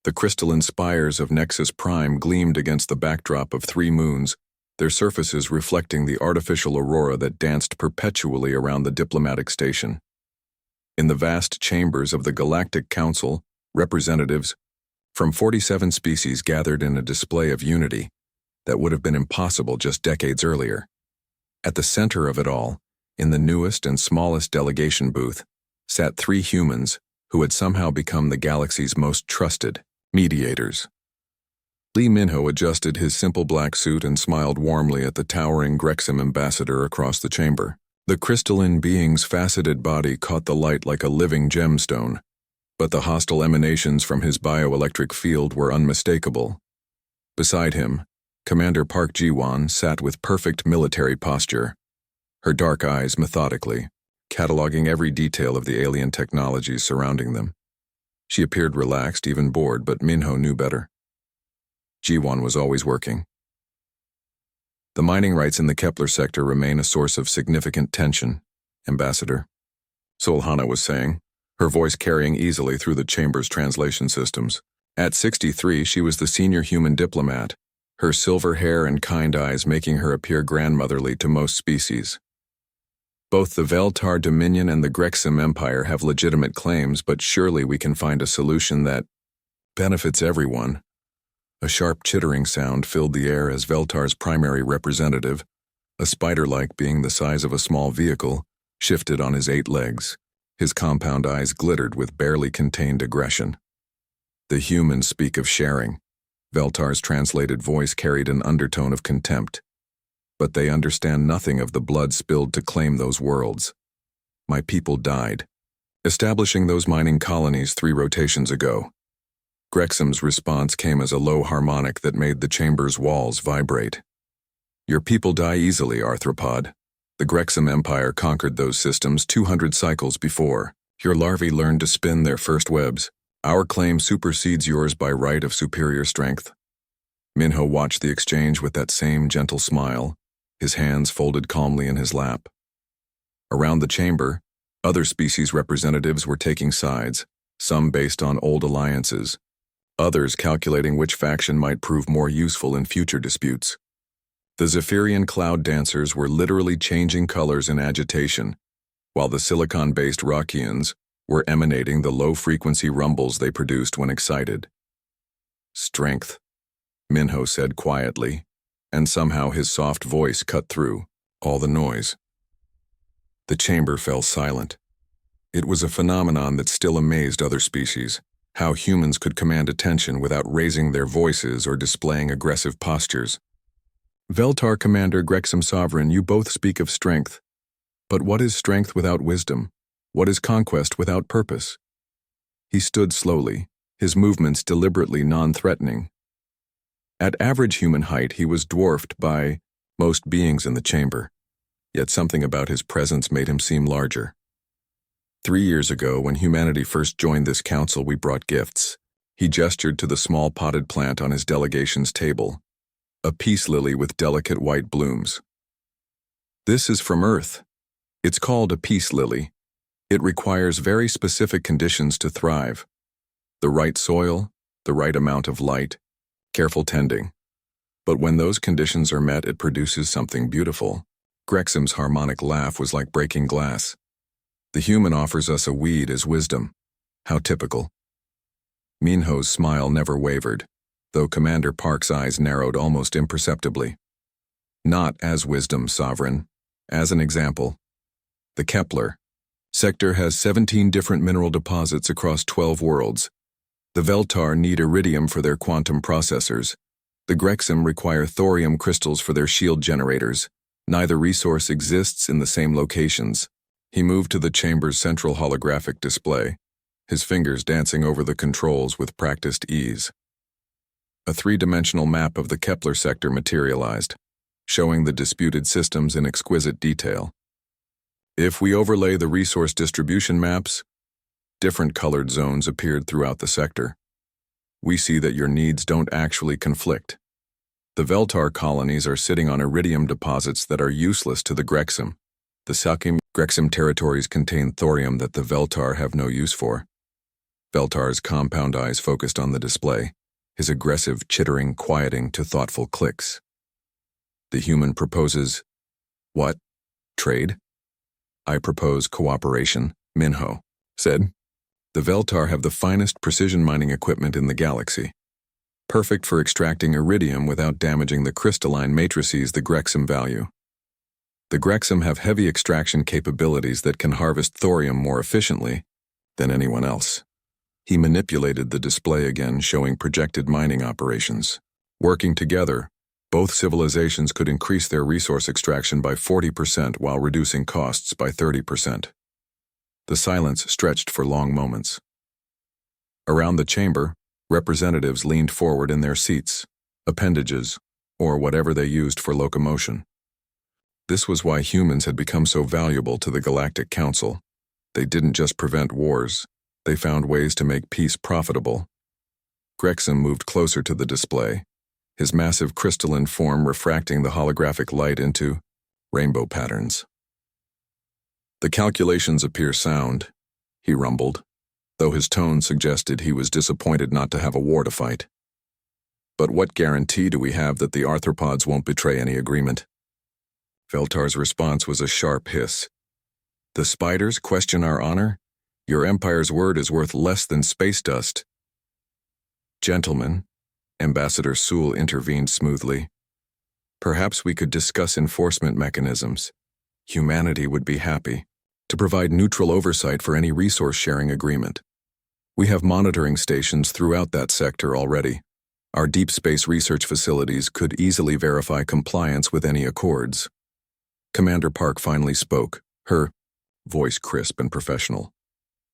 The crystalline spires of Nexus Prime gleamed against the backdrop of 3 moons, their surfaces reflecting the artificial aurora that danced perpetually around the diplomatic station. In the vast chambers of the Galactic Council, representatives from 47 species gathered in a display of unity that would have been impossible just decades earlier. At the center of it all, in the newest and smallest delegation booth, sat 3 humans who had somehow become the galaxy's most trusted mediators. Lee Minho adjusted his simple black suit and smiled warmly at the towering Grexam ambassador across the chamber. The crystalline being's faceted body caught the light like a living gemstone, but the hostile emanations from his bioelectric field were unmistakable. Beside him, Commander Park Ji-won sat with perfect military posture, her dark eyes methodically, cataloging every detail of the alien technologies surrounding them. She appeared relaxed, even bored, but Minho knew better. Ji-won was always working. The mining rights in the Kepler sector remain a source of significant tension, Ambassador, Solhana was saying, her voice carrying easily through the chamber's translation systems. At 63, she was the senior human diplomat, her silver hair and kind eyes making her appear grandmotherly to most species. Both the Veltar Dominion and the Grexam Empire have legitimate claims, but surely we can find a solution that benefits everyone. A sharp chittering sound filled the air as Veltar's primary representative, a spider-like being the size of a small vehicle, shifted on his 8 legs. His compound eyes glittered with barely contained aggression. The humans speak of sharing. Veltar's translated voice carried an undertone of contempt. But they understand nothing of the blood spilled to claim those worlds. My people died, establishing those mining colonies 3 rotations ago. Grexam's response came as a low harmonic that made the chamber's walls vibrate. Your people die easily, arthropod. The Grexam Empire conquered those systems 200 cycles before. Your larvae learned to spin their first webs. Our claim supersedes yours by right of superior strength. Minho watched the exchange with that same gentle smile, his hands folded calmly in his lap. Around the chamber, other species representatives were taking sides, some based on old alliances, others calculating which faction might prove more useful in future disputes. The Zephyrian cloud dancers were literally changing colors in agitation, while the silicon-based Rockians were emanating the low-frequency rumbles they produced when excited. Strength, Minho said quietly, and somehow his soft voice cut through all the noise. The chamber fell silent. It was a phenomenon that still amazed other species, how humans could command attention without raising their voices or displaying aggressive postures. Veltar Commander Grexam Sovereign, you both speak of strength. But what is strength without wisdom? What is conquest without purpose? He stood slowly, his movements deliberately non-threatening. At average human height, he was dwarfed by most beings in the chamber, yet something about his presence made him seem larger. 3 years ago, when humanity first joined this council, we brought gifts. He gestured to the small potted plant on his delegation's table, a peace lily with delicate white blooms. This is from Earth. It's called a peace lily. It requires very specific conditions to thrive. The right soil, the right amount of light, careful tending. But when those conditions are met, it produces something beautiful. Grexam's harmonic laugh was like breaking glass. The human offers us a weed as wisdom. How typical. Minho's smile never wavered, though Commander Park's eyes narrowed almost imperceptibly. Not as wisdom, Sovereign. As an example. The Kepler sector has 17 different mineral deposits across 12 worlds. The Veltar need iridium for their quantum processors. The Grexam require thorium crystals for their shield generators. Neither resource exists in the same locations. He moved to the chamber's central holographic display, his fingers dancing over the controls with practiced ease. A 3-dimensional map of the Kepler sector materialized, showing the disputed systems in exquisite detail. If we overlay the resource distribution maps, different colored zones appeared throughout the sector. We see that your needs don't actually conflict. The Veltar colonies are sitting on iridium deposits that are useless to the Grexam. The Sakim Grexam territories contain thorium that the Veltar have no use for. Veltar's compound eyes focused on the display, his aggressive chittering quieting to thoughtful clicks. The human proposes, "What? Trade?" "I propose cooperation," Minho said. "The Veltar have the finest precision mining equipment in the galaxy. Perfect for extracting iridium without damaging the crystalline matrices the Grexum value. The Grexum have heavy extraction capabilities that can harvest thorium more efficiently than anyone else." He manipulated the display again, showing projected mining operations. Working together, both civilizations could increase their resource extraction by 40% while reducing costs by 30%. The silence stretched for long moments. Around the chamber, representatives leaned forward in their seats, appendages, or whatever they used for locomotion. This was why humans had become so valuable to the Galactic Council. They didn't just prevent wars, they found ways to make peace profitable. Grexum moved closer to the display, his massive crystalline form refracting the holographic light into rainbow patterns. "The calculations appear sound," he rumbled, though his tone suggested he was disappointed not to have a war to fight. "But what guarantee do we have that the arthropods won't betray any agreement?" Veltar's response was a sharp hiss. "The spiders question our honor? Your empire's word is worth less than space dust." "Gentlemen," Ambassador Sewell intervened smoothly, "perhaps we could discuss enforcement mechanisms. Humanity would be happy to provide neutral oversight for any resource-sharing agreement. We have monitoring stations throughout that sector already. Our deep space research facilities could easily verify compliance with any accords." Commander Park finally spoke, her voice crisp and professional.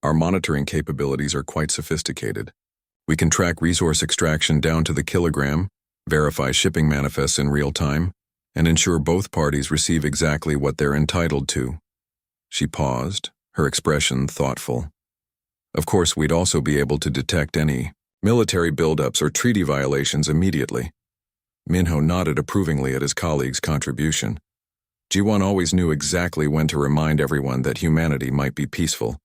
"Our monitoring capabilities are quite sophisticated. We can track resource extraction down to the kilogram, verify shipping manifests in real time, and ensure both parties receive exactly what they're entitled to." She paused, her expression thoughtful. "Of course, we'd also be able to detect any military buildups or treaty violations immediately." Minho nodded approvingly at his colleague's contribution. G1 always knew exactly when to remind everyone that humanity might be peaceful.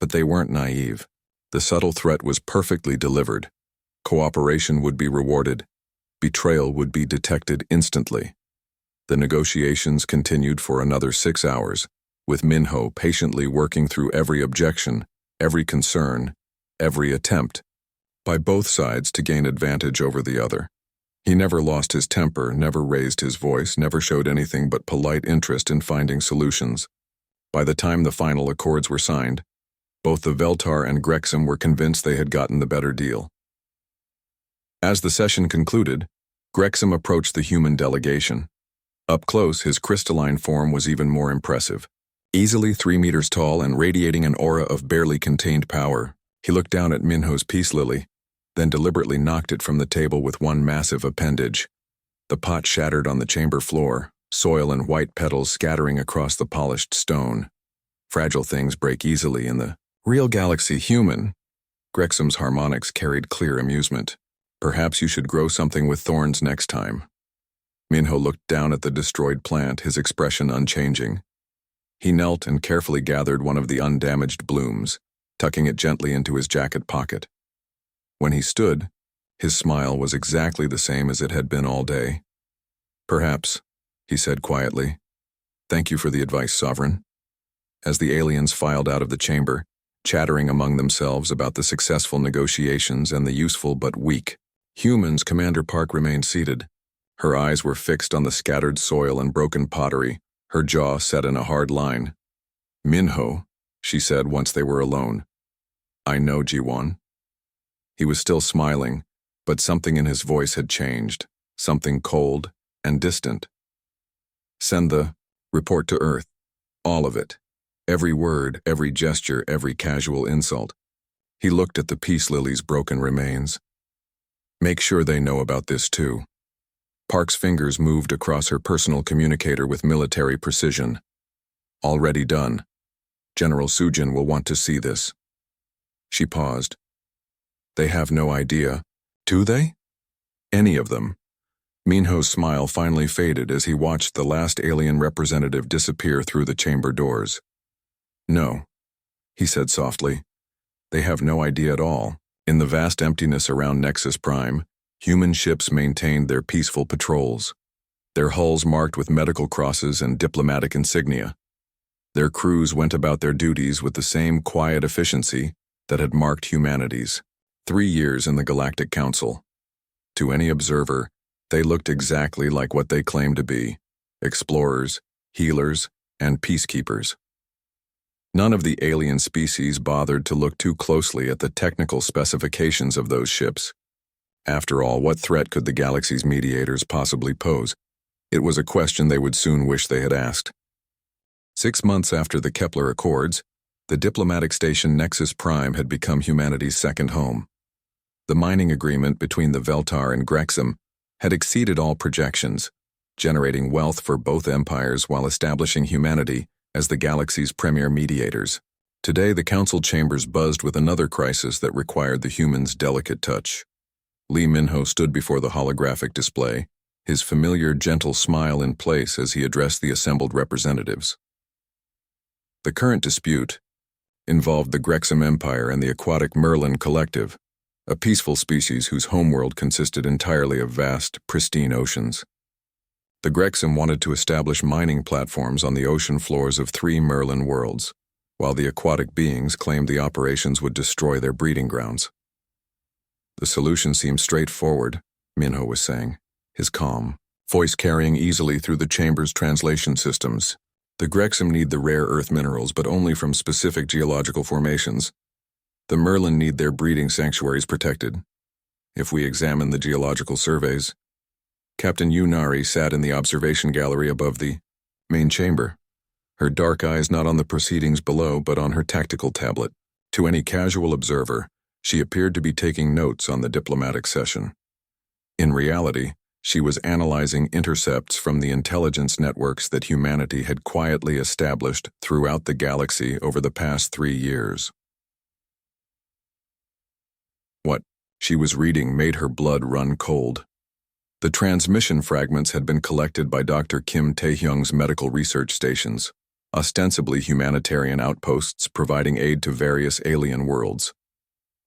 But they weren't naive. The subtle threat was perfectly delivered. Cooperation would be rewarded. Betrayal would be detected instantly. The negotiations continued for another 6 hours, with Minho patiently working through every objection, every concern, every attempt, by both sides to gain advantage over the other. He never lost his temper, never raised his voice, never showed anything but polite interest in finding solutions. By the time the final accords were signed, both the Veltar and Grexum were convinced they had gotten the better deal. As the session concluded, Grexum approached the human delegation. Up close, his crystalline form was even more impressive. Easily 3 meters tall and radiating an aura of barely contained power, he looked down at Minho's peace lily, then deliberately knocked it from the table with one massive appendage. The pot shattered on the chamber floor, soil and white petals scattering across the polished stone. Fragile things break easily in the real galaxy. Human. Grexum's harmonics carried clear amusement. "Perhaps you should grow something with thorns next time." Minho looked down at the destroyed plant, his expression unchanging. He knelt and carefully gathered one of the undamaged blooms, tucking it gently into his jacket pocket. When he stood, his smile was exactly the same as it had been all day. "Perhaps," he said quietly. "Thank you for the advice, Sovereign." As the aliens filed out of the chamber, chattering among themselves about the successful negotiations and the useful but weak humans, Commander Park remained seated. Her eyes were fixed on the scattered soil and broken pottery, her jaw set in a hard line. "Minho," she said once they were alone. "I know, G1." He was still smiling, but something in his voice had changed, something cold and distant. "Send the report to Earth. All of it. Every word, every gesture, every casual insult." He looked at the peace lily's broken remains. "Make sure they know about this too." Park's fingers moved across her personal communicator with military precision. "Already done. General Sujin will want to see this." She paused. "They have no idea, do they? Any of them?" Minho's smile finally faded as he watched the last alien representative disappear through the chamber doors. "No," he said softly. They have no idea at all. In the vast emptiness around Nexus Prime, human ships maintained their peaceful patrols, their hulls marked with medical crosses and diplomatic insignia. Their crews went about their duties with the same quiet efficiency that had marked humanity's 3 years in the Galactic Council. To any observer, they looked exactly like what they claimed to be: explorers, healers, and peacekeepers. None of the alien species bothered to look too closely at the technical specifications of those ships. After all, what threat could the galaxy's mediators possibly pose? It was a question they would soon wish they had asked. 6 months after the Kepler Accords, the diplomatic station Nexus Prime had become humanity's second home. The mining agreement between the Veltar and Grexum had exceeded all projections, generating wealth for both empires while establishing humanity as the galaxy's premier mediators. Today, the council chambers buzzed with another crisis that required the humans' delicate touch. Lee Minho stood before the holographic display, his familiar gentle smile in place as he addressed the assembled representatives. The current dispute involved the Grexum Empire and the aquatic Merlin Collective, a peaceful species whose homeworld consisted entirely of vast, pristine oceans. The Grexum wanted to establish mining platforms on the ocean floors of 3 Merlin worlds, while the aquatic beings claimed the operations would destroy their breeding grounds. The solution seemed straightforward, Minho was saying, his calm voice carrying easily through the chamber's translation systems. The Grexum need the rare earth minerals, but only from specific geological formations. The Merlin need their breeding sanctuaries protected. If we examine the geological surveys, Captain Yunari sat in the observation gallery above the main chamber, her dark eyes not on the proceedings below but on her tactical tablet. To any casual observer, she appeared to be taking notes on the diplomatic session. In reality, she was analyzing intercepts from the intelligence networks that humanity had quietly established throughout the galaxy over the past 3 years. What she was reading made her blood run cold. The transmission fragments had been collected by Dr. Kim Taehyung's medical research stations, ostensibly humanitarian outposts providing aid to various alien worlds.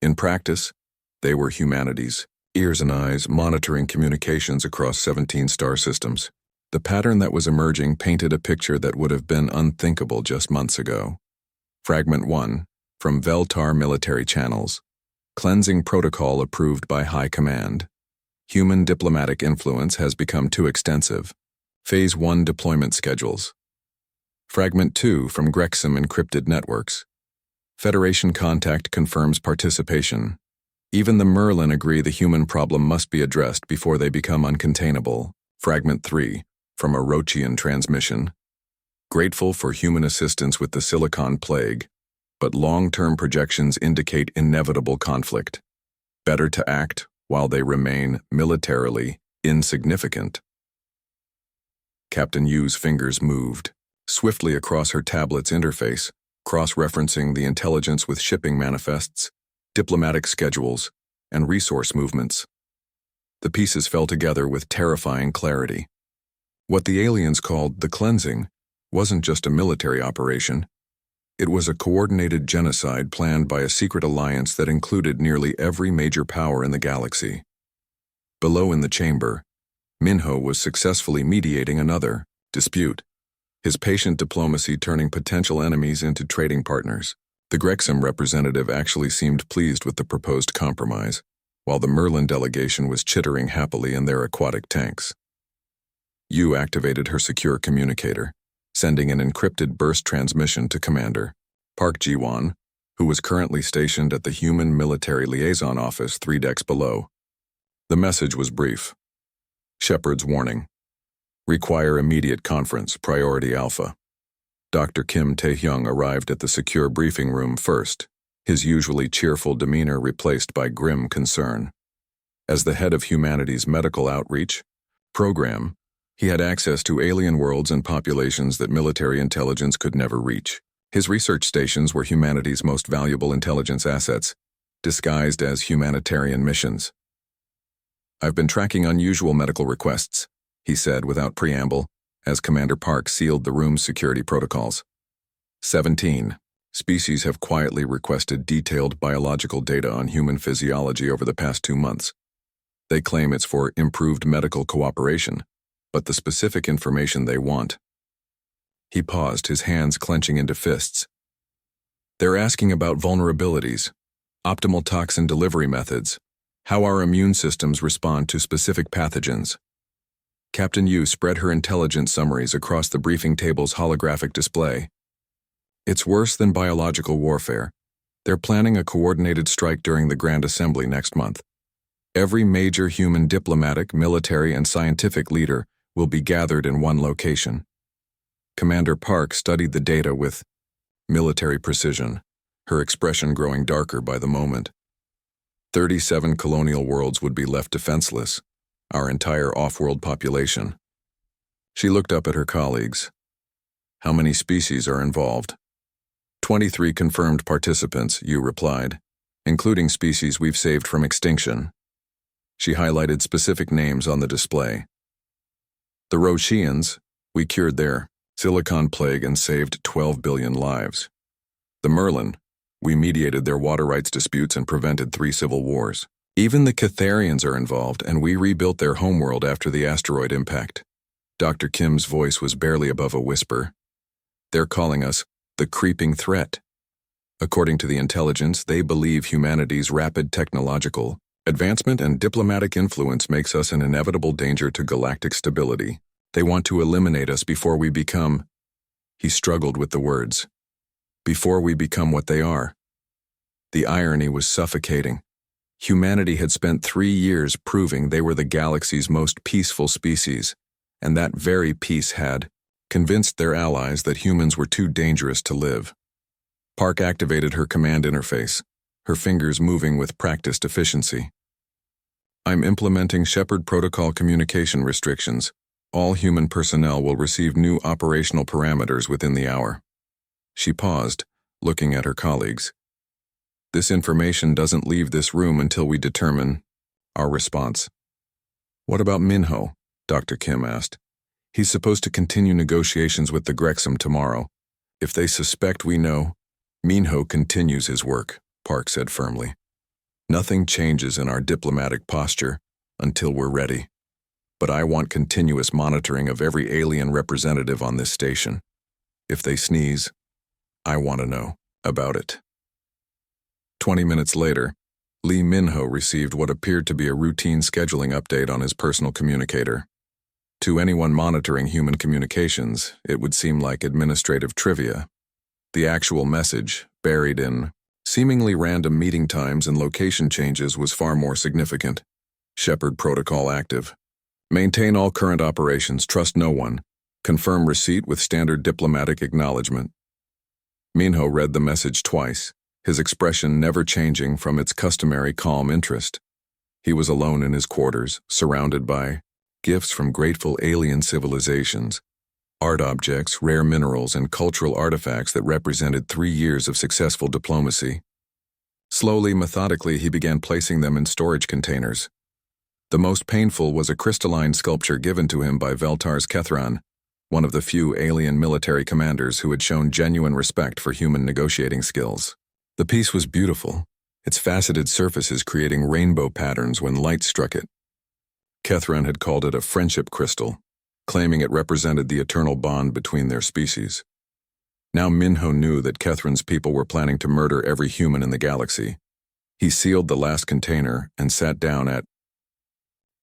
In practice, they were humanity's ears and eyes monitoring communications across 17 star systems. The pattern that was emerging painted a picture that would have been unthinkable just months ago. Fragment 1, from Veltar military channels. Cleansing protocol approved by High Command. Human diplomatic influence has become too extensive. Phase 1 deployment schedules. Fragment 2 from Grexum encrypted networks. Federation contact confirms participation. Even the Merlin agree the human problem must be addressed before they become uncontainable. Fragment 3 from Orochian transmission. Grateful for human assistance with the Silicon Plague, but long-term projections indicate inevitable conflict. Better to act while they remain militarily insignificant. Captain Yu's fingers moved swiftly across her tablet's interface, cross-referencing the intelligence with shipping manifests, diplomatic schedules, and resource movements. The pieces fell together with terrifying clarity. What the aliens called the cleansing wasn't just a military operation. It was a coordinated genocide planned by a secret alliance that included nearly every major power in the galaxy. Below in the chamber, Minho was successfully mediating another dispute, his patient diplomacy turning potential enemies into trading partners. The Grexum representative actually seemed pleased with the proposed compromise, while the Merlin delegation was chittering happily in their aquatic tanks. Yu activated her secure communicator, sending an encrypted burst transmission to Commander Park Ji-won, who was currently stationed at the Human Military Liaison Office 3 decks below. The message was brief. Shepard's warning. Require immediate conference, Priority Alpha. Dr. Kim Taehyung arrived at the secure briefing room first, his usually cheerful demeanor replaced by grim concern. As the head of humanity's medical outreach program, he had access to alien worlds and populations that military intelligence could never reach. His research stations were humanity's most valuable intelligence assets, disguised as humanitarian missions. I've been tracking unusual medical requests, he said without preamble, as Commander Park sealed the room's security protocols. 17. Species have quietly requested detailed biological data on human physiology over the past 2 months. They claim it's for improved medical cooperation, but the specific information they want. He paused, his hands clenching into fists. They're asking about vulnerabilities, optimal toxin delivery methods, how our immune systems respond to specific pathogens. Captain Yu spread her intelligence summaries across the briefing table's holographic display. It's worse than biological warfare. They're planning a coordinated strike during the Grand Assembly next month. Every major human diplomatic, military, and scientific leader will be gathered in one location. Commander Park studied the data with military precision, her expression growing darker by the moment. 37 colonial worlds would be left defenseless, our entire off-world population. She looked up at her colleagues. How many species are involved? 23 confirmed participants, Yu replied, including species we've saved from extinction. She highlighted specific names on the display. The Roshians, we cured their silicon plague and saved 12 billion lives. The Merlin, we mediated their water rights disputes and prevented 3 civil wars. Even the Catharians are involved, and we rebuilt their homeworld after the asteroid impact. Dr. Kim's voice was barely above a whisper. They're calling us the creeping threat. According to the intelligence, they believe humanity's rapid technological advancement and diplomatic influence makes us an inevitable danger to galactic stability. They want to eliminate us before we become... He struggled with the words. Before we become what they are. The irony was suffocating. Humanity had spent 3 years proving they were the galaxy's most peaceful species, and that very peace had convinced their allies that humans were too dangerous to live. Park activated her command interface, her fingers moving with practiced efficiency. I'm implementing Shepard Protocol communication restrictions. All human personnel will receive new operational parameters within the hour. She paused, looking at her colleagues. This information doesn't leave this room until we determine our response. What about Minho? Dr. Kim asked. He's supposed to continue negotiations with the Grexum tomorrow. If they suspect we know, Minho continues his work, Park said firmly. Nothing changes in our diplomatic posture until we're ready. But I want continuous monitoring of every alien representative on this station. If they sneeze, I want to know about it. 20 minutes later, Lee Minho received what appeared to be a routine scheduling update on his personal communicator. To anyone monitoring human communications, it would seem like administrative trivia. The actual message, buried in seemingly random meeting times and location changes, was far more significant. Shepard Protocol active. Maintain all current operations, trust no one. Confirm receipt with standard diplomatic acknowledgement. Minho read the message twice, his expression never changing from its customary calm interest. He was alone in his quarters, surrounded by gifts from grateful alien civilizations, art objects, rare minerals, and cultural artifacts that represented 3 years of successful diplomacy. Slowly, methodically, he began placing them in storage containers. The most painful was a crystalline sculpture given to him by Veltars Kethran, one of the few alien military commanders who had shown genuine respect for human negotiating skills. The piece was beautiful, its faceted surfaces creating rainbow patterns when light struck it. Kethran had called it a friendship crystal, claiming it represented the eternal bond between their species. Now Minho knew that Kethran's people were planning to murder every human in the galaxy. He sealed the last container and sat down at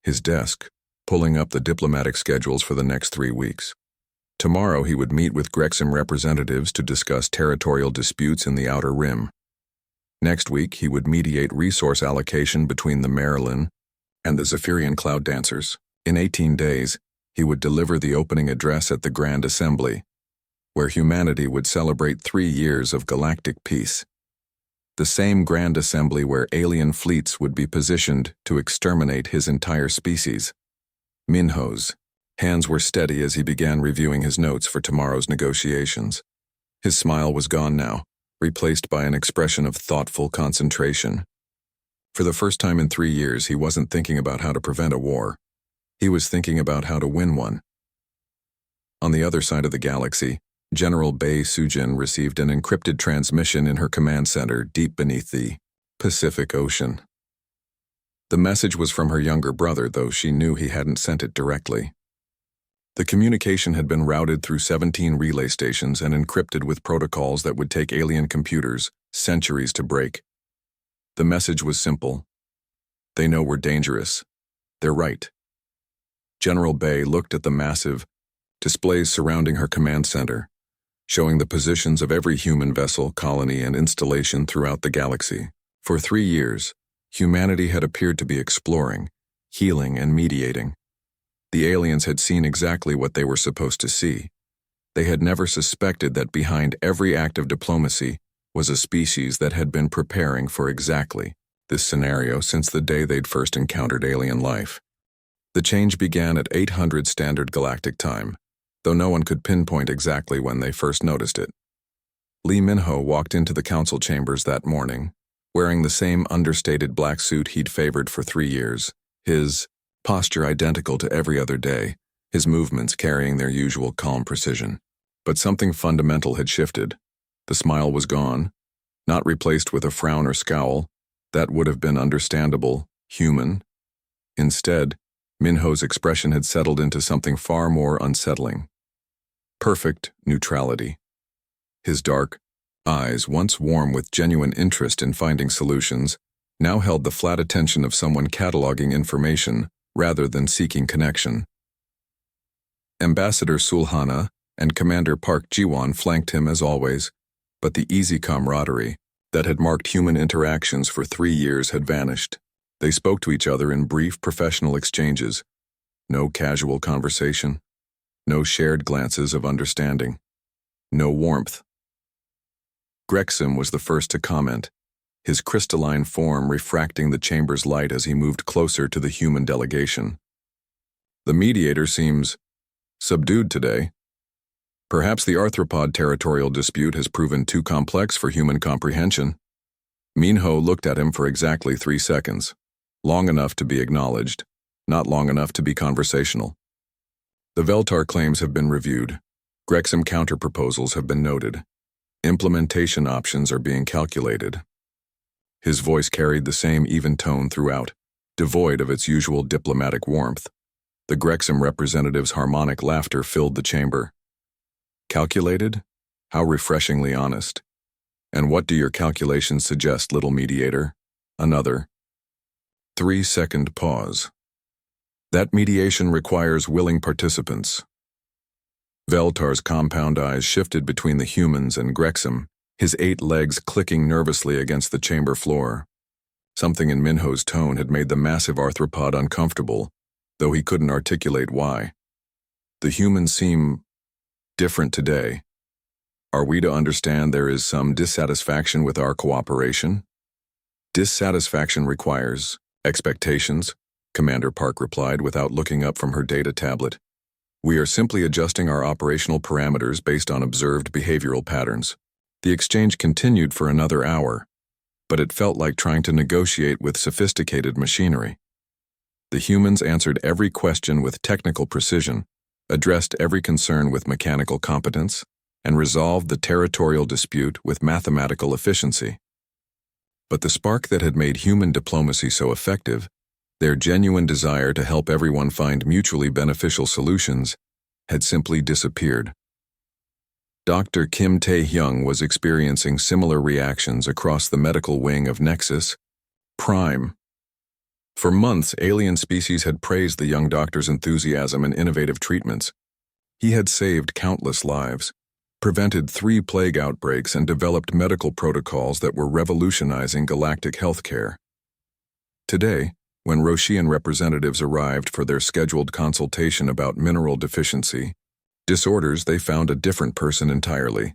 his desk, pulling up the diplomatic schedules for the next 3 weeks. Tomorrow he would meet with Grexum representatives to discuss territorial disputes in the Outer Rim. Next week he would mediate resource allocation between the Marilyn and the Zephyrian Cloud Dancers. In 18 days, he would deliver the opening address at the Grand Assembly, where humanity would celebrate 3 years of galactic peace. The same Grand Assembly where alien fleets would be positioned to exterminate his entire species. Minho's hands were steady as he began reviewing his notes for tomorrow's negotiations. His smile was gone now, replaced by an expression of thoughtful concentration. For the first time in 3 years, he wasn't thinking about how to prevent a war. He was thinking about how to win one. On the other side of the galaxy, General Bei Sujin received an encrypted transmission in her command center deep beneath the Pacific Ocean. The message was from her younger brother, though she knew he hadn't sent it directly. The communication had been routed through 17 relay stations and encrypted with protocols that would take alien computers centuries to break. The message was simple. They know we're dangerous. They're right. General Bei looked at the massive displays surrounding her command center, showing the positions of every human vessel, colony, and installation throughout the galaxy. For 3 years, humanity had appeared to be exploring, healing, and mediating. The aliens had seen exactly what they were supposed to see. They had never suspected that behind every act of diplomacy was a species that had been preparing for exactly this scenario since the day they'd first encountered alien life. The change began at 800 Standard Galactic Time, though no one could pinpoint exactly when they first noticed it. Lee Min-ho walked into the council chambers that morning, wearing the same understated black suit he'd favored for 3 years, his posture identical to every other day, his movements carrying their usual calm precision. But something fundamental had shifted. The smile was gone, not replaced with a frown or scowl. That would have been understandable, human. Instead, Min-ho's expression had settled into something far more unsettling. Perfect neutrality. His dark eyes, once warm with genuine interest in finding solutions, now held the flat attention of someone cataloging information rather than seeking connection. Ambassador Sulhana and Commander Park Ji-won flanked him as always, but the easy camaraderie that had marked human interactions for 3 years had vanished. They spoke to each other in brief professional exchanges. No casual conversation. No shared glances of understanding. No warmth. Grexam was the first to comment, his crystalline form refracting the chamber's light as he moved closer to the human delegation. The mediator seems subdued today. Perhaps the arthropod territorial dispute has proven too complex for human comprehension. Min-ho looked at him for exactly 3 seconds, long enough to be acknowledged, not long enough to be conversational. The Veltar claims have been reviewed. Grexam counterproposals have been noted. Implementation options are being calculated. His voice carried the same even tone throughout, devoid of its usual diplomatic warmth. The Grexam representative's harmonic laughter filled the chamber. Calculated? How refreshingly honest. And what do your calculations suggest, little mediator? Another 3-second pause. That mediation requires willing participants. Veltar's compound eyes shifted between the humans and Grexam, his 8 legs clicking nervously against the chamber floor. Something in Min-ho's tone had made the massive arthropod uncomfortable, though he couldn't articulate why. The humans seem different today. Are we to understand there is some dissatisfaction with our cooperation? Dissatisfaction requires expectations, Commander Park replied without looking up from her data tablet. We are simply adjusting our operational parameters based on observed behavioral patterns. The exchange continued for another hour, but it felt like trying to negotiate with sophisticated machinery. The humans answered every question with technical precision, addressed every concern with mechanical competence, and resolved the territorial dispute with mathematical efficiency. But the spark that had made human diplomacy so effective, their genuine desire to help everyone find mutually beneficial solutions, had simply disappeared. Dr. Kim Tae-hyung was experiencing similar reactions across the medical wing of Nexus Prime. For months, alien species had praised the young doctor's enthusiasm and innovative treatments. He had saved countless lives, prevented 3 plague outbreaks, and developed medical protocols that were revolutionizing galactic healthcare. Today, when Roshian representatives arrived for their scheduled consultation about mineral deficiency disorders, they found a different person entirely.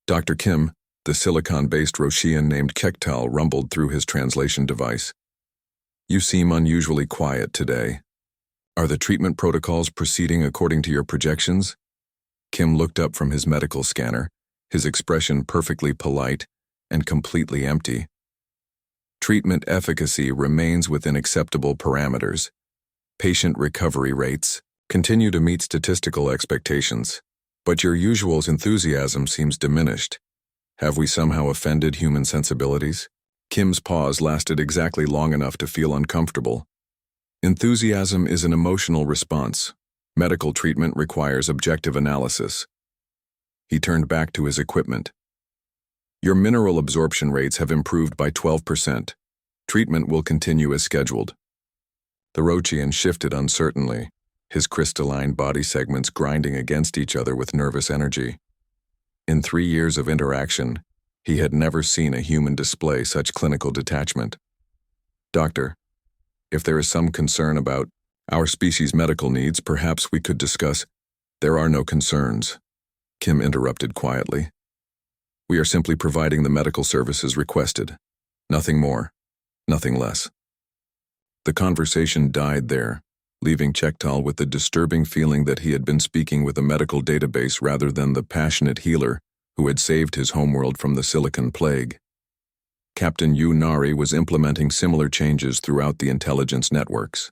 Dr. Kim, the silicon-based Roshian named Kektal, rumbled through his translation device. You seem unusually quiet today. Are the treatment protocols proceeding according to your projections? Kim looked up from his medical scanner, his expression perfectly polite and completely empty. Treatment efficacy remains within acceptable parameters. Patient recovery rates continue to meet statistical expectations. But your usual enthusiasm seems diminished. Have we somehow offended human sensibilities? Kim's pause lasted exactly long enough to feel uncomfortable. Enthusiasm is an emotional response. Medical treatment requires objective analysis. He turned back to his equipment. Your mineral absorption rates have improved by 12%. Treatment will continue as scheduled. The Rochian shifted uncertainly, his crystalline body segments grinding against each other with nervous energy. In 3 years of interaction, he had never seen a human display such clinical detachment. Doctor, if there is some concern about our species' medical needs, perhaps we could discuss. There are no concerns, Kim interrupted quietly. We are simply providing the medical services requested. Nothing more, nothing less. The conversation died there, leaving Chektal with the disturbing feeling that he had been speaking with a medical database rather than the passionate healer who had saved his homeworld from the Silicon Plague. Captain Yu Nari was implementing similar changes throughout the intelligence networks.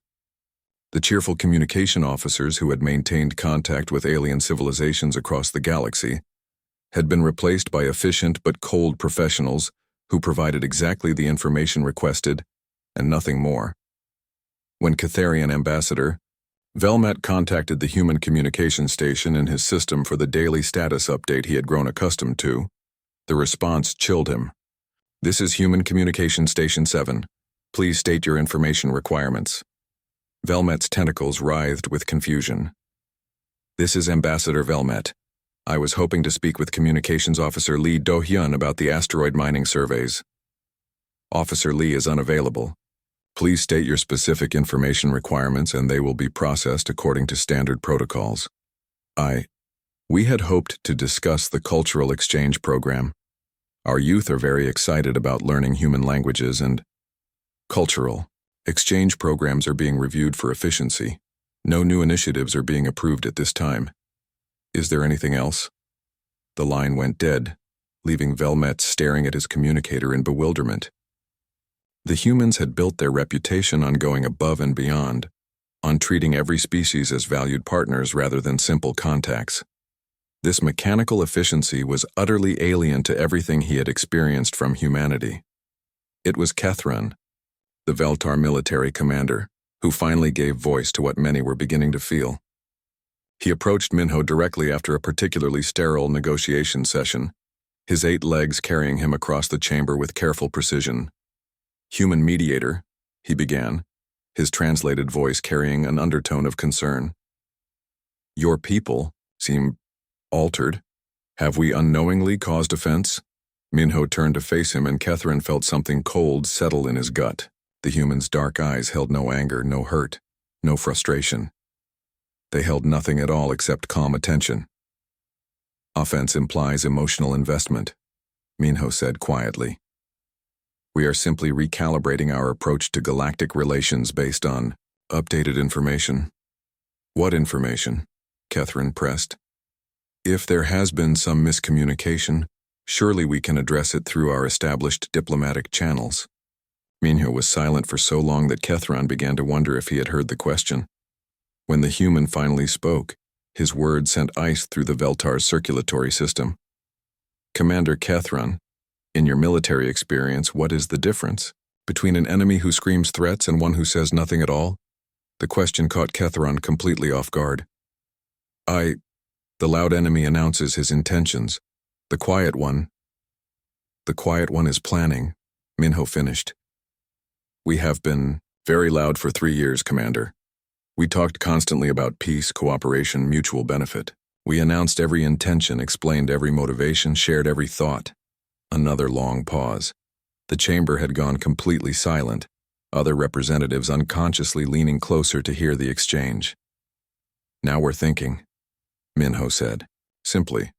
The cheerful communication officers who had maintained contact with alien civilizations across the galaxy had been replaced by efficient but cold professionals who provided exactly the information requested and nothing more. When Catharian ambassador, Velmet contacted the human communication station in his system for the daily status update he had grown accustomed to, the response chilled him. This is Human Communication Station 7. Please state your information requirements. Velmet's tentacles writhed with confusion. This is Ambassador Velmet. I was hoping to speak with Communications Officer Lee Do-hyun about the asteroid mining surveys. Officer Lee is unavailable. Please state your specific information requirements and they will be processed according to standard protocols. We had hoped to discuss the cultural exchange program. Our youth are very excited about learning human languages and cultural exchange programs are being reviewed for efficiency. No new initiatives are being approved at this time. Is there anything else? The line went dead, leaving Velmet staring at his communicator in bewilderment. The humans had built their reputation on going above and beyond, on treating every species as valued partners rather than simple contacts. This mechanical efficiency was utterly alien to everything he had experienced from humanity. It was Kethran, the Veltar military commander, who finally gave voice to what many were beginning to feel. He approached Minho directly after a particularly sterile negotiation session, his 8 legs carrying him across the chamber with careful precision. Human mediator, he began, his translated voice carrying an undertone of concern. Your people seem altered. Have we unknowingly caused offense? Minho turned to face him and Kethran felt something cold settle in his gut. The human's dark eyes held no anger, no hurt, no frustration. They held nothing at all except calm attention. Offense implies emotional investment, Minho said quietly. We are simply recalibrating our approach to galactic relations based on updated information. What information? Kethran pressed. If there has been some miscommunication, surely we can address it through our established diplomatic channels. Minho was silent for so long that Kethran began to wonder if he had heard the question. When the human finally spoke, his words sent ice through the Veltar's circulatory system. Commander Kethran, in your military experience, what is the difference between an enemy who screams threats and one who says nothing at all? The question caught Kethran completely off guard. The loud enemy announces his intentions. The quiet one is planning, Minho finished. We have been very loud for 3 years, Commander. We talked constantly about peace, cooperation, mutual benefit. We announced every intention, explained every motivation, shared every thought. Another long pause. The chamber had gone completely silent, other representatives unconsciously leaning closer to hear the exchange. Now we're thinking, Minho said, simply.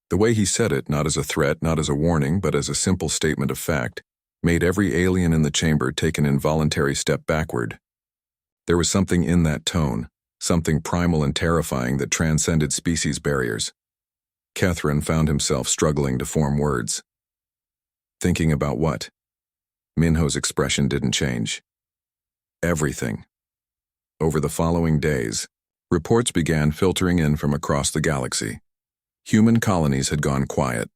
The way he said it, not as a threat, not as a warning, but as a simple statement of fact, made every alien in the chamber take an involuntary step backward. There was something in that tone, something primal and terrifying that transcended species barriers. Kethran found himself struggling to form words. Thinking about what? Minho's expression didn't change. Everything. Over the following days, Reports began filtering in from across the galaxy. Human colonies had gone quiet,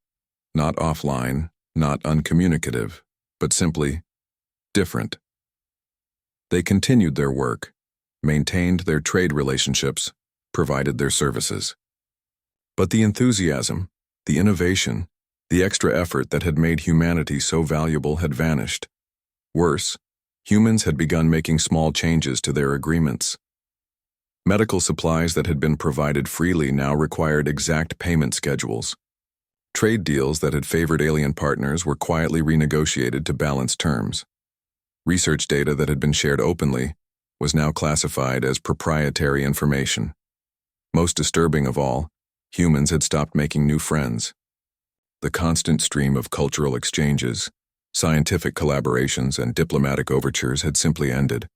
not offline, not uncommunicative, but simply different. They continued their work, maintained their trade relationships, provided their services. But the enthusiasm, the innovation, the extra effort that had made humanity so valuable had vanished. Worse, humans had begun making small changes to their agreements. Medical supplies that had been provided freely now required exact payment schedules. Trade deals that had favored alien partners were quietly renegotiated to balance terms. Research data that had been shared openly was now classified as proprietary information. Most disturbing of all, humans had stopped making new friends. The constant stream of cultural exchanges, scientific collaborations, and diplomatic overtures had simply ended.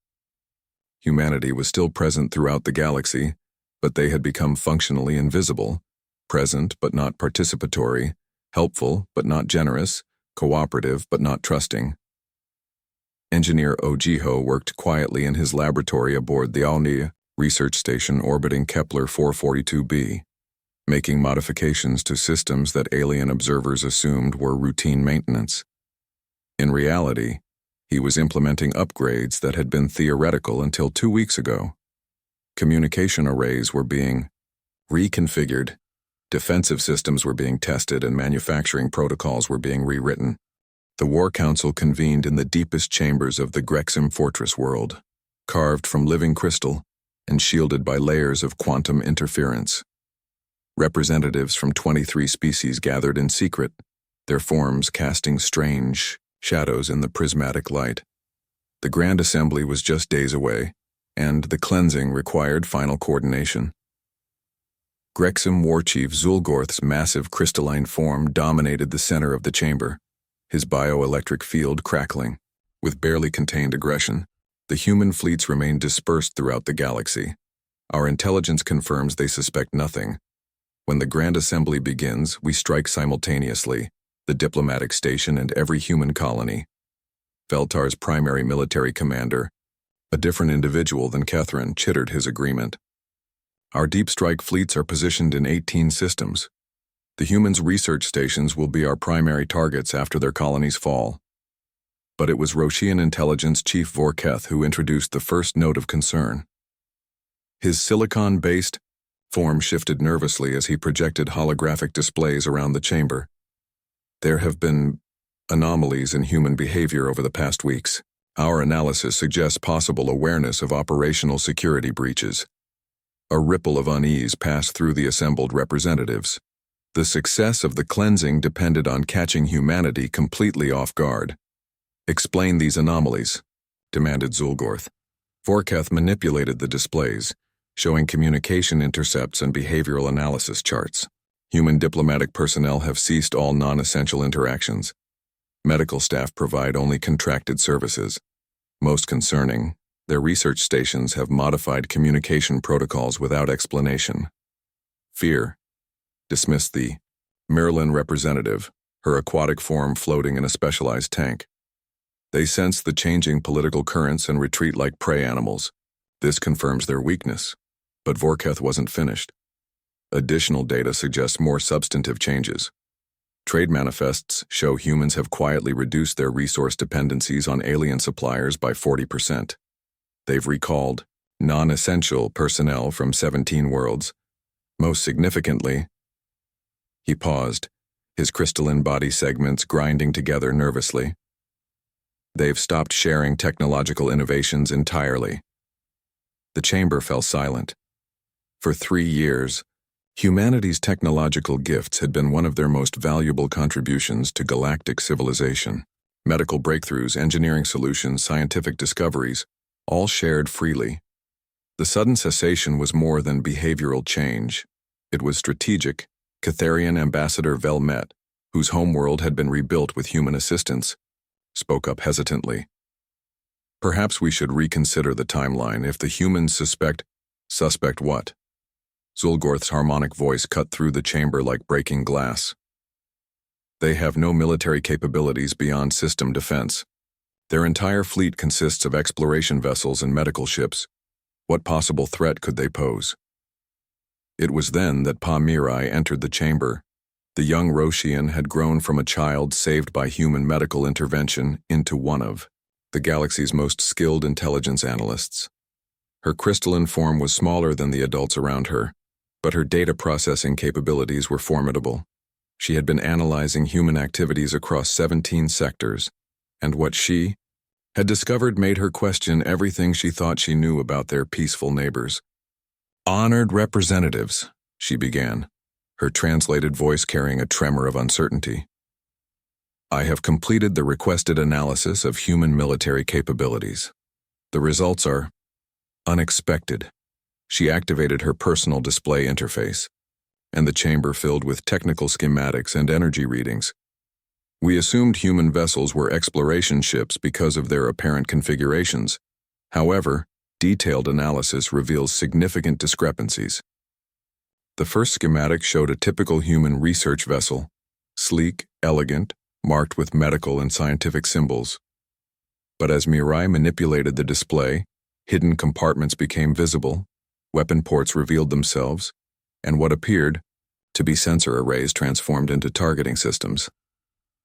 Humanity was still present throughout the galaxy, but they had become functionally invisible, present but not participatory, helpful but not generous, cooperative but not trusting. Engineer Ojiho worked quietly in his laboratory aboard the Alnia research station orbiting Kepler 442b, making modifications to systems that alien observers assumed were routine maintenance. In reality, he was implementing upgrades that had been theoretical until 2 weeks ago. Communication arrays were being reconfigured, defensive systems were being tested, and manufacturing protocols were being rewritten. The War Council convened in the deepest chambers of the Grexim Fortress world, carved from living crystal and shielded by layers of quantum interference. Representatives from 23 species gathered in secret, their forms casting strange shadows in the prismatic light. The Grand Assembly was just days away, and the cleansing required final coordination. Grexim War Chief Zulgorth's massive crystalline form dominated the center of the chamber, his bioelectric field crackling. With barely contained aggression, the human fleets remained dispersed throughout the galaxy. Our intelligence confirms they suspect nothing. When the Grand Assembly begins, we strike simultaneously, the diplomatic station and every human colony. Veltar's primary military commander, a different individual than Catherine, chittered his agreement. Our deep strike fleets are positioned in 18 systems. The humans' research stations will be our primary targets after their colonies fall. But it was Roshian Intelligence Chief Vorketh who introduced the first note of concern. His silicon-based form shifted nervously as he projected holographic displays around the chamber. There have been anomalies in human behavior over the past weeks. Our analysis suggests possible awareness of operational security breaches. A ripple of unease passed through the assembled representatives. The success of the cleansing depended on catching humanity completely off guard. "Explain these anomalies," demanded Zulgorth. Vorketh manipulated the displays, showing communication intercepts and behavioral analysis charts. Human diplomatic personnel have ceased all non-essential interactions. Medical staff provide only contracted services. Most concerning, their research stations have modified communication protocols without explanation. Fear dismissed the Merlin representative, her aquatic form floating in a specialized tank. They sense the changing political currents and retreat like prey animals. This confirms their weakness. But Vorketh wasn't finished. Additional data suggests more substantive changes. Trade manifests show humans have quietly reduced their resource dependencies on alien suppliers by 40%. They've recalled non-essential personnel from 17 worlds. Most significantly, he paused, his crystalline body segments grinding together nervously. They've stopped sharing technological innovations entirely. The chamber fell silent. For 3 years, humanity's technological gifts had been one of their most valuable contributions to galactic civilization. Medical breakthroughs, engineering solutions, scientific discoveries, all shared freely. The sudden cessation was more than behavioral change. It was strategic. Catharian Ambassador Velmet, whose homeworld had been rebuilt with human assistance, spoke up hesitantly. "Perhaps we should reconsider the timeline. If the humans suspect what?" Zulgorth's harmonic voice cut through the chamber like breaking glass. "They have no military capabilities beyond system defense. Their entire fleet consists of exploration vessels and medical ships. What possible threat could they pose?" It was then that Pa Mirai entered the chamber. The young Roshian had grown from a child saved by human medical intervention into one of the galaxy's most skilled intelligence analysts. Her crystalline form was smaller than the adults around her, but her data processing capabilities were formidable. She had been analyzing human activities across 17 sectors, and what she had discovered made her question everything she thought she knew about their peaceful neighbors. "Honored representatives," she began, her translated voice carrying a tremor of uncertainty. "I have completed the requested analysis of human military capabilities. The results are unexpected." She activated her personal display interface, and the chamber filled with technical schematics and energy readings. "We assumed human vessels were exploration ships because of their apparent configurations. However, detailed analysis reveals significant discrepancies. The first schematic showed a typical human research vessel, sleek, elegant, marked with medical and scientific symbols. But as Mirai manipulated the display, hidden compartments became visible, weapon ports revealed themselves, and what appeared to be sensor arrays transformed into targeting systems.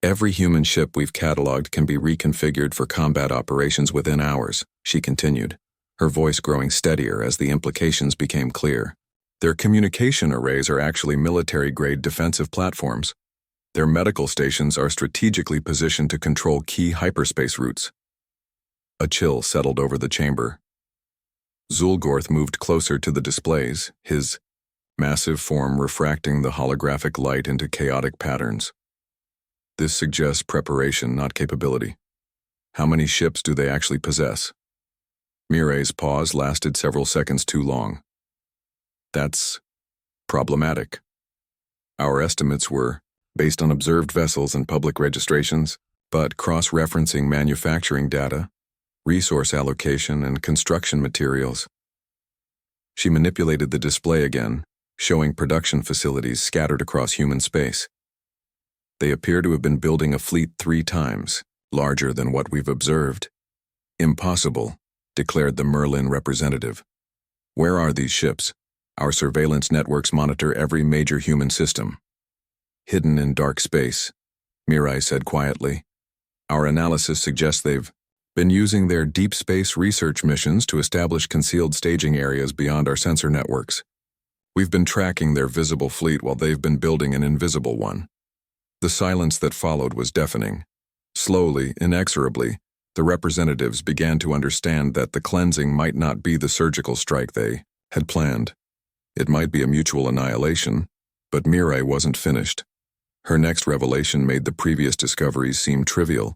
"Every human ship we've cataloged can be reconfigured for combat operations within hours," she continued, her voice growing steadier as the implications became clear. "Their communication arrays are actually military-grade defensive platforms. Their medical stations are strategically positioned to control key hyperspace routes." A chill settled over the chamber. Zulgorth moved closer to the displays, his massive form refracting the holographic light into chaotic patterns. "This suggests preparation, not capability. How many ships do they actually possess?" Mirai's pause lasted several seconds too long. "That's problematic. Our estimates were based on observed vessels and public registrations, but cross-referencing manufacturing data, resource allocation, and construction materials." She manipulated the display again, showing production facilities scattered across human space. "They appear to have been building a fleet 3 times larger than what we've observed." "Impossible," declared the Merlin representative. "Where are these ships? Our surveillance networks monitor every major human system." "Hidden in dark space," Mirai said quietly. "Our analysis suggests they've been using their deep space research missions to establish concealed staging areas beyond our sensor networks. We've been tracking their visible fleet while they've been building an invisible one." The silence that followed was deafening. Slowly, inexorably, the representatives began to understand that the cleansing might not be the surgical strike they had planned. It might be a mutual annihilation, but Mirai wasn't finished. Her next revelation made the previous discoveries seem trivial.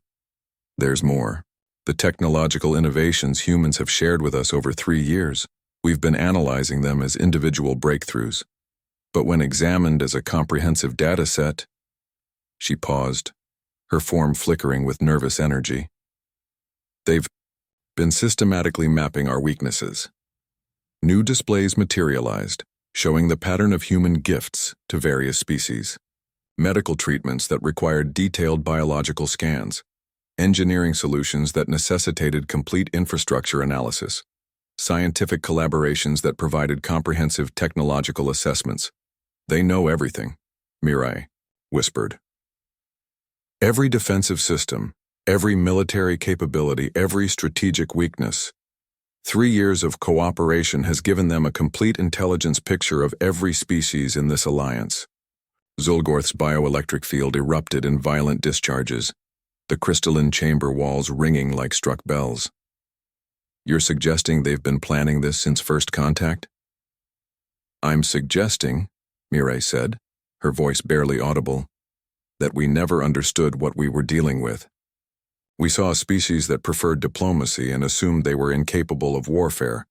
"There's more. The technological innovations humans have shared with us over 3 years, we've been analyzing them as individual breakthroughs. But when examined as a comprehensive data set..." She paused, her form flickering with nervous energy. "They've been systematically mapping our weaknesses." New displays materialized, showing the pattern of human gifts to various species. Medical treatments that required detailed biological scans. Engineering solutions that necessitated complete infrastructure analysis. Scientific collaborations that provided comprehensive technological assessments. "They know everything," Mirai whispered. "Every defensive system, every military capability, every strategic weakness. 3 years of cooperation has given them a complete intelligence picture of every species in this alliance." Zulgorth's bioelectric field erupted in violent discharges, the crystalline chamber walls ringing like struck bells. "You're suggesting they've been planning this since first contact?" "I'm suggesting," Mirai said, her voice barely audible, "that we never understood what we were dealing with. We saw a species that preferred diplomacy and assumed they were incapable of warfare.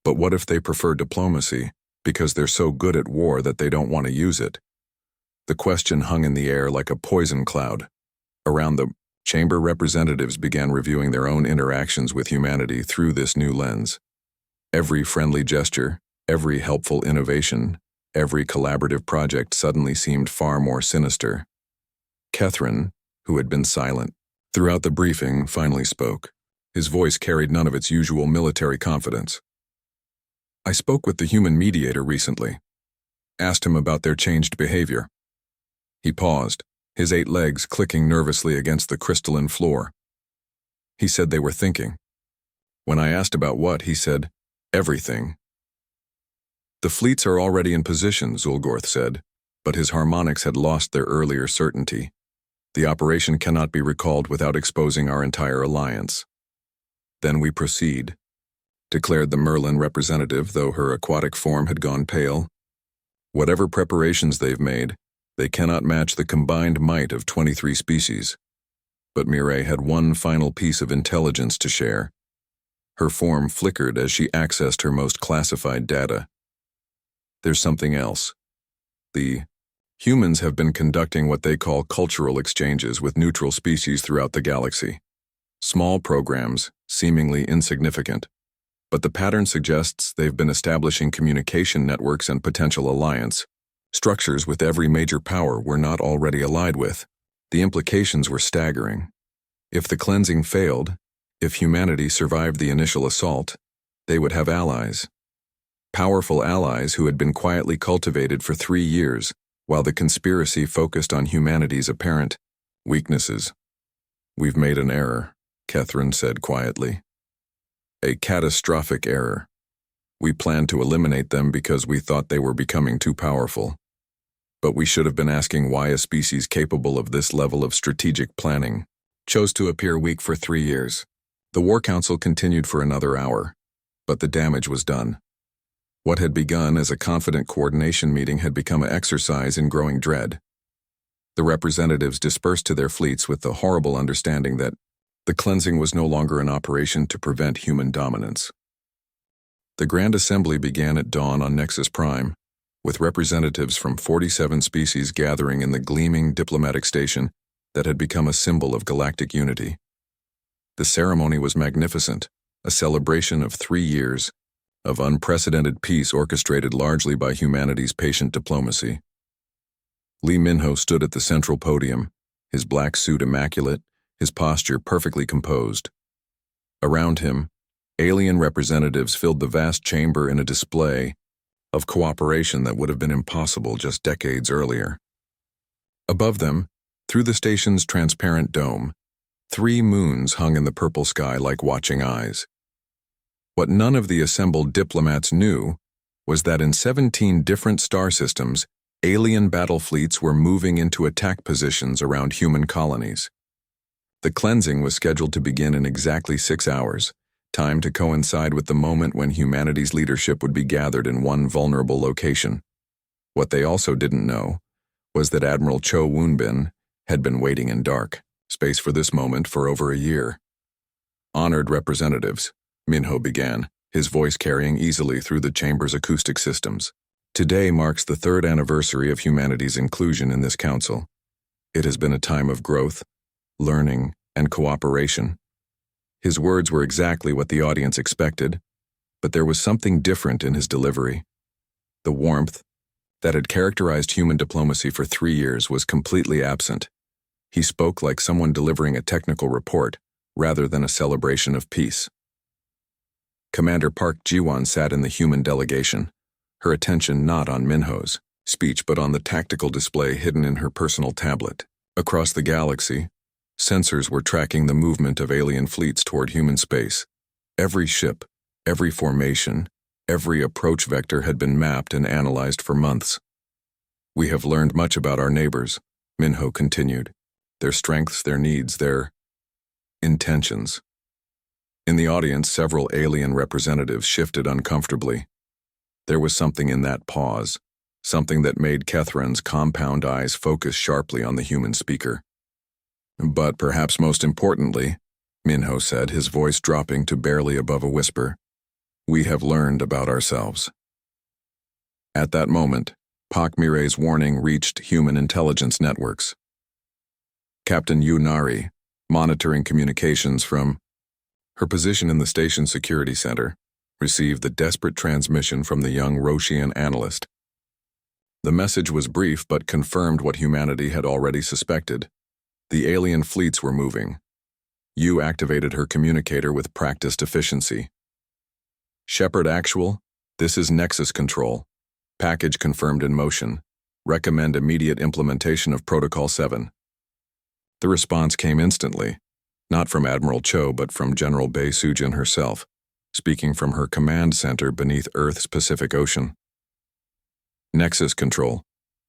But what if they prefer diplomacy because they're so good at war that they don't want to use it?" The question hung in the air like a poison cloud. Around the chamber, representatives began reviewing their own interactions with humanity through this new lens. Every friendly gesture, every helpful innovation, every collaborative project suddenly seemed far more sinister. Kethrin, who had been silent throughout the briefing, finally spoke. His voice carried none of its usual military confidence. "I spoke with the human mediator recently. asked him about their changed behavior. He paused, his 8 legs clicking nervously against the crystalline floor. He said they were thinking. When I asked about what, he said, everything. The fleets are already in position, Zulgorth said, but his harmonics had lost their earlier certainty. The operation cannot be recalled without exposing our entire alliance. Then we proceed, declared the Merlin representative, though her aquatic form had gone pale. Whatever preparations they've made, they cannot match the combined might of 23 species. But Mireille had one final piece of intelligence to share. Her form flickered as she accessed her most classified data. There's something else. The humans have been conducting what they call cultural exchanges with neutral species throughout the galaxy. Small programs, seemingly insignificant. But the pattern suggests they've been establishing communication networks and potential alliance, structures with every major power we're not already allied with. The implications were staggering. If the cleansing failed, if humanity survived the initial assault, they would have allies. Powerful allies who had been quietly cultivated for 3 years, while the conspiracy focused on humanity's apparent weaknesses. We've made an error, Catherine said quietly. A catastrophic error. We planned to eliminate them because we thought they were becoming too powerful. But we should have been asking why a species capable of this level of strategic planning chose to appear weak for 3 years. The War Council continued for another hour, but the damage was done. What had begun as a confident coordination meeting had become an exercise in growing dread. The representatives dispersed to their fleets with the horrible understanding that the cleansing was no longer an operation to prevent human dominance. The Grand Assembly began at dawn on Nexus Prime, with representatives from 47 species gathering in the gleaming diplomatic station that had become a symbol of galactic unity. The ceremony was magnificent, a celebration of 3 years of unprecedented peace orchestrated largely by humanity's patient diplomacy. Li Minho stood at the central podium, his black suit immaculate, his posture perfectly composed. Around him, alien representatives filled the vast chamber in a display of cooperation that would have been impossible just decades earlier. Above them, through the station's transparent dome, 3 moons hung in the purple sky like watching eyes. What none of the assembled diplomats knew was that in 17 different star systems, alien battle fleets were moving into attack positions around human colonies. The cleansing was scheduled to begin in exactly 6 hours, time to coincide with the moment when humanity's leadership would be gathered in one vulnerable location. What they also didn't know was that Admiral Cho Woonbin had been waiting in dark space for this moment for over a year. Honored representatives, Minho began, his voice carrying easily through the chamber's acoustic systems. Today marks the 3rd anniversary of humanity's inclusion in this council. It has been a time of growth, learning, and cooperation. His words were exactly what the audience expected, but there was something different in his delivery. The warmth that had characterized human diplomacy for 3 years was completely absent. He spoke like someone delivering a technical report, rather than a celebration of peace. Commander Park Jiwon sat in the human delegation, her attention not on Minho's speech but on the tactical display hidden in her personal tablet. Across the galaxy, sensors were tracking the movement of alien fleets toward human space. Every ship, every formation, every approach vector had been mapped and analyzed for months. We have learned much about our neighbors, Minho continued, their strengths, their needs, their intentions. In the audience, several alien representatives shifted uncomfortably. There was something in that pause, something that made Catherine's compound eyes focus sharply on the human speaker. But perhaps most importantly, Minho said, his voice dropping to barely above a whisper, we have learned about ourselves. At that moment, Pak Mireille's warning reached human intelligence networks. Captain Yu Nari, monitoring communications from her position in the station security center, received the desperate transmission from the young Roshian analyst. The message was brief but confirmed what humanity had already suspected. The alien fleets were moving. Yu activated her communicator with practiced efficiency. Shepard Actual, this is Nexus Control. Package confirmed in motion. Recommend immediate implementation of Protocol 7. The response came instantly, not from Admiral Cho but from General Bae Sujin herself, speaking from her command center beneath Earth's Pacific Ocean. Nexus Control.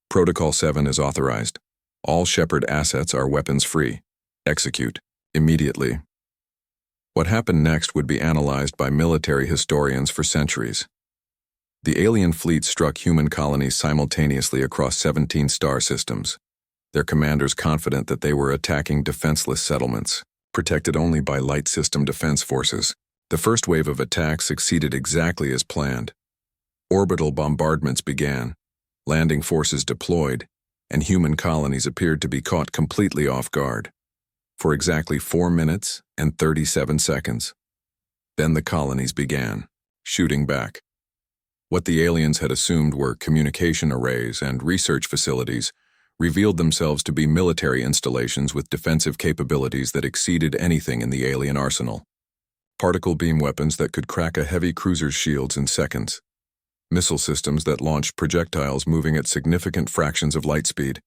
Protocol 7 is authorized. All Shepard assets are weapons-free. Execute. Immediately. What happened next would be analyzed by military historians for centuries. The alien fleet struck human colonies simultaneously across 17 star systems, their commanders confident that they were attacking defenseless settlements, protected only by light system defense forces. The first wave of attacks succeeded exactly as planned. Orbital bombardments began, landing forces deployed, and human colonies appeared to be caught completely off guard. For exactly 4 minutes and 37 seconds. Then the colonies began, shooting back. What the aliens had assumed were communication arrays and research facilities revealed themselves to be military installations with defensive capabilities that exceeded anything in the alien arsenal. Particle beam weapons that could crack a heavy cruiser's shields in seconds. Missile systems that launched projectiles moving at significant fractions of light speed.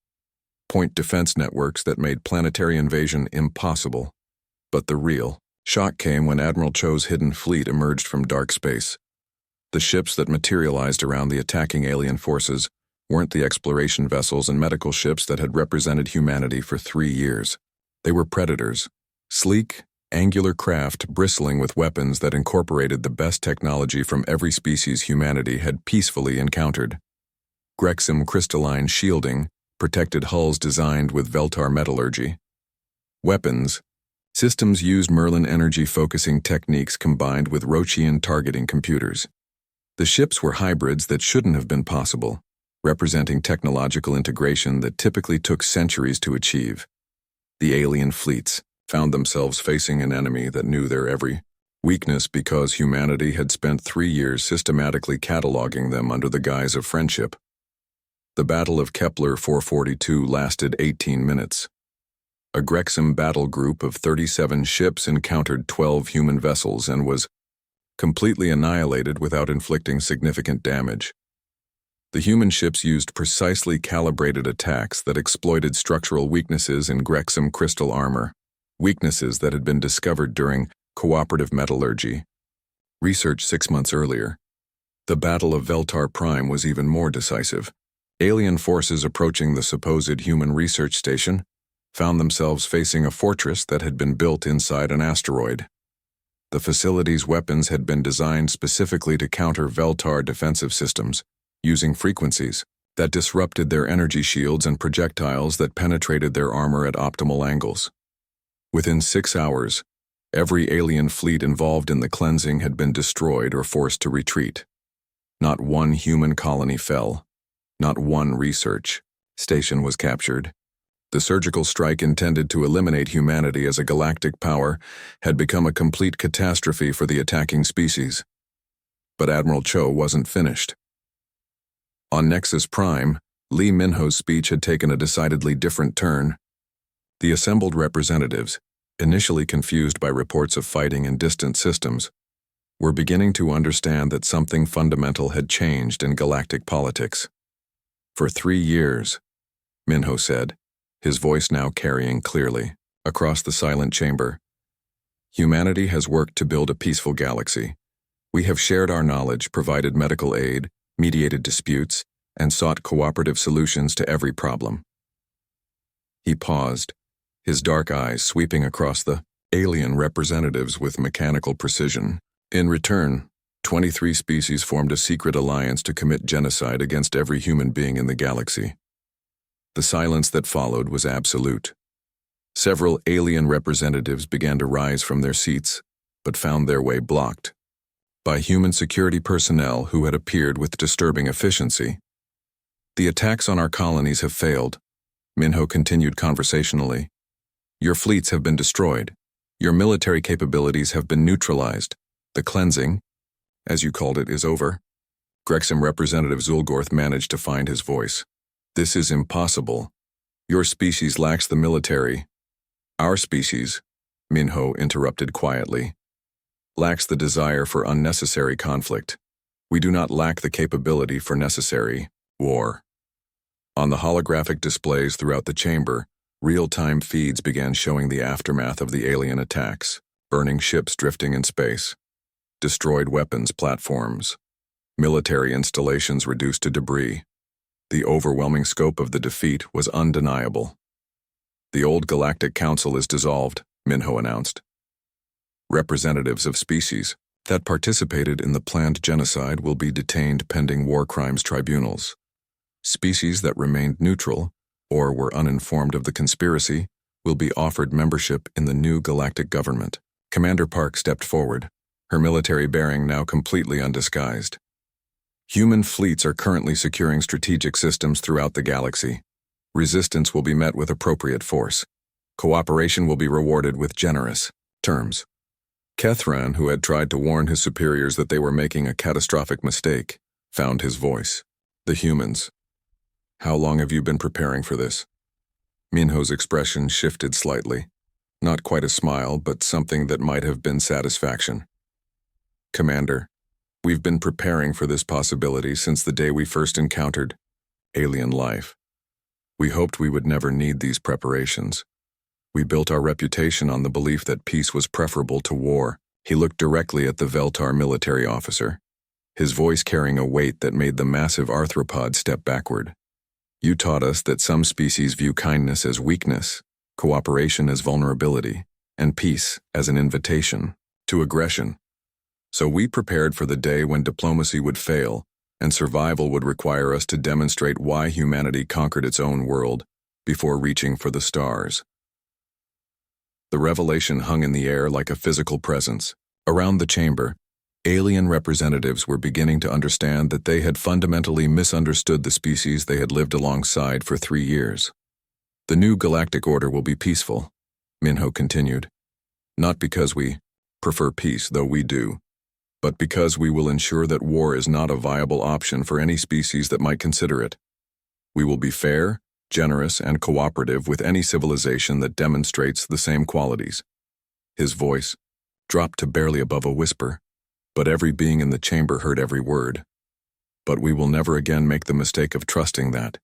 Point defense networks that made planetary invasion impossible. But the real shock came when Admiral Cho's hidden fleet emerged from dark space. The ships that materialized around the attacking alien forces weren't the exploration vessels and medical ships that had represented humanity for 3 years. They were predators, sleek, angular craft bristling with weapons that incorporated the best technology from every species humanity had peacefully encountered. Grexim crystalline shielding protected hulls designed with Veltar metallurgy. Weapons. Systems used Merlin energy focusing techniques combined with Rochian targeting computers. The ships were hybrids that shouldn't have been possible, representing technological integration that typically took centuries to achieve. The alien fleets found themselves facing an enemy that knew their every weakness because humanity had spent 3 years systematically cataloging them under the guise of friendship. The Battle of Kepler 442 lasted 18 minutes. A Grexim battle group of 37 ships encountered 12 human vessels and was completely annihilated without inflicting significant damage. The human ships used precisely calibrated attacks that exploited structural weaknesses in Grexim crystal armor, weaknesses that had been discovered during cooperative metallurgy. Research 6 months earlier. The Battle of Veltar Prime was even more decisive. Alien forces approaching the supposed human research station found themselves facing a fortress that had been built inside an asteroid. The facility's weapons had been designed specifically to counter Veltar defensive systems, using frequencies that disrupted their energy shields and projectiles that penetrated their armor at optimal angles. Within 6 hours, every alien fleet involved in the cleansing had been destroyed or forced to retreat. Not one human colony fell. Not one research station was captured. The surgical strike intended to eliminate humanity as a galactic power had become a complete catastrophe for the attacking species. But Admiral Cho wasn't finished. On Nexus Prime, Lee Minho's speech had taken a decidedly different turn. The assembled representatives, initially confused by reports of fighting in distant systems, were beginning to understand that something fundamental had changed in galactic politics. For 3 years, Minho said, his voice now carrying clearly across the silent chamber, humanity has worked to build a peaceful galaxy. We have shared our knowledge, provided medical aid, mediated disputes, and sought cooperative solutions to every problem. He paused, his dark eyes sweeping across the alien representatives with mechanical precision. In return, 23 species formed a secret alliance to commit genocide against every human being in the galaxy. The silence that followed was absolute. Several alien representatives began to rise from their seats, but found their way blocked by human security personnel who had appeared with disturbing efficiency. The attacks on our colonies have failed, Minho continued conversationally. Your fleets have been destroyed. Your military capabilities have been neutralized. The cleansing, as you called it, is over. Grexim Representative Zulgorth managed to find his voice. This is impossible. Your species lacks the military. Our species, Minho interrupted quietly, lacks the desire for unnecessary conflict. We do not lack the capability for necessary war. On the holographic displays throughout the chamber, real-time feeds began showing the aftermath of the alien attacks, burning ships drifting in space, destroyed weapons platforms, military installations reduced to debris. The overwhelming scope of the defeat was undeniable. The old Galactic Council is dissolved, Minho announced. Representatives of species that participated in the planned genocide will be detained pending war crimes tribunals. Species that remained neutral or were uninformed of the conspiracy will be offered membership in the new galactic government. Commander Park stepped forward, her military bearing now completely undisguised. Human fleets are currently securing strategic systems throughout the galaxy. Resistance will be met with appropriate force. Cooperation will be rewarded with generous terms. Kethran, who had tried to warn his superiors that they were making a catastrophic mistake, found his voice. The humans. How long have you been preparing for this? Minho's expression shifted slightly. Not quite a smile, but something that might have been satisfaction. Commander, we've been preparing for this possibility since the day we first encountered alien life. We hoped we would never need these preparations. We built our reputation on the belief that peace was preferable to war. He looked directly at the Veltar military officer, his voice carrying a weight that made the massive arthropod step backward. You taught us that some species view kindness as weakness, cooperation as vulnerability, and peace as an invitation to aggression. So we prepared for the day when diplomacy would fail and survival would require us to demonstrate why humanity conquered its own world before reaching for the stars. The revelation hung in the air like a physical presence. Around the chamber, alien representatives were beginning to understand that they had fundamentally misunderstood the species they had lived alongside for 3 years. The new galactic order will be peaceful, Minho continued. Not because we prefer peace, though we do, but because we will ensure that war is not a viable option for any species that might consider it. We will be fair, generous, and cooperative with any civilization that demonstrates the same qualities. His voice dropped to barely above a whisper, but every being in the chamber heard every word. But we will never again make the mistake of trusting that